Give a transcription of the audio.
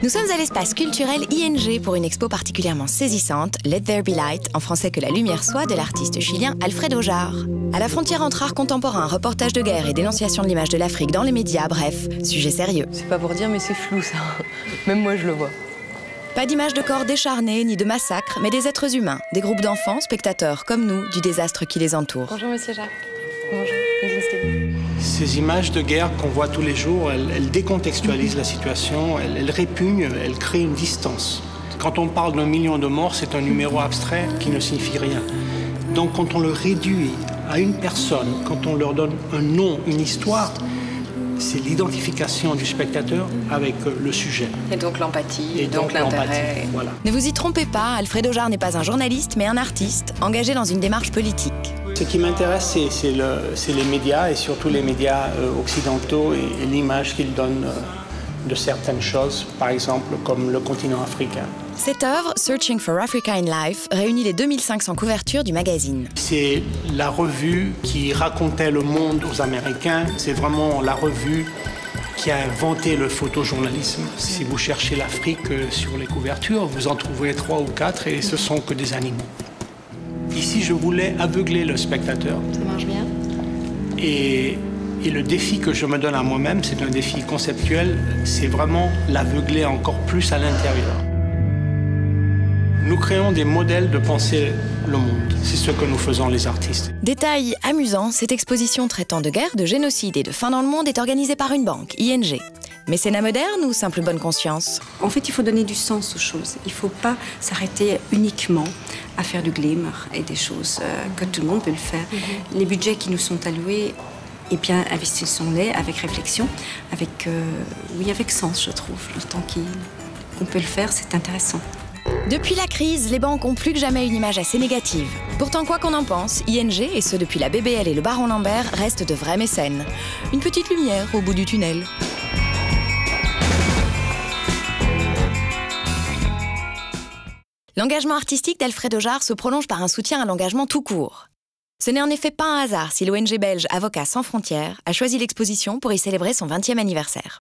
Nous sommes à l'espace culturel ING pour une expo particulièrement saisissante, Let There Be Light, en français que la lumière soit, de l'artiste chilien Alfredo Jarre. À la frontière entre art contemporain, reportage de guerre et dénonciation de l'image de l'Afrique dans les médias, bref, sujet sérieux. C'est pas pour dire, mais c'est flou ça. Même moi je le vois. Pas d'image de corps décharnés ni de massacres, mais des êtres humains, des groupes d'enfants, spectateurs comme nous, du désastre qui les entoure. Bonjour Monsieur Jacques. Bonjour. Ces images de guerre qu'on voit tous les jours, elles décontextualisent la situation, elles répugnent, elles créent une distance. Quand on parle d'1 million de morts, c'est un numéro abstrait qui ne signifie rien. Donc quand on le réduit à une personne, quand on leur donne un nom, une histoire, c'est l'identification du spectateur avec le sujet. Et donc l'empathie, et donc l'intérêt. Voilà. Ne vous y trompez pas, Alfredo Jarre n'est pas un journaliste, mais un artiste, engagé dans une démarche politique. Ce qui m'intéresse, c'est les médias, et surtout les médias occidentaux, et l'image qu'ils donnent de certaines choses, par exemple comme le continent africain. Cette œuvre, Searching for Africa in Life, réunit les 2500 couvertures du magazine. C'est la revue qui racontait le monde aux Américains. C'est vraiment la revue qui a inventé le photojournalisme. Si vous cherchez l'Afrique sur les couvertures, vous en trouverez 3 ou 4 et ce sont que des animaux. Ici, je voulais aveugler le spectateur. Ça marche bien. Et le défi que je me donne à moi-même, c'est un défi conceptuel, c'est vraiment l'aveugler encore plus à l'intérieur. Nous créons des modèles de penser le monde. C'est ce que nous faisons les artistes. Détail amusant, cette exposition traitant de guerre, de génocide et de fin dans le monde est organisée par une banque, ING. Mécénat moderne ou simple bonne conscience? En fait, il faut donner du sens aux choses. Il ne faut pas s'arrêter uniquement à faire du glamour et des choses que tout le monde peut le faire. Les budgets qui nous sont alloués, eh bien, investissons-les avec réflexion, avec sens, je trouve. Le temps qu'on peut le faire, c'est intéressant. Depuis la crise, les banques ont plus que jamais une image assez négative. Pourtant, quoi qu'on en pense, ING, et ce depuis la BBL et le baron Lambert, restent de vrais mécènes. Une petite lumière au bout du tunnel. L'engagement artistique d'Alfredo Jarre se prolonge par un soutien à l'engagement tout court. Ce n'est en effet pas un hasard si l'ONG belge Avocats sans frontières a choisi l'exposition pour y célébrer son 20e anniversaire.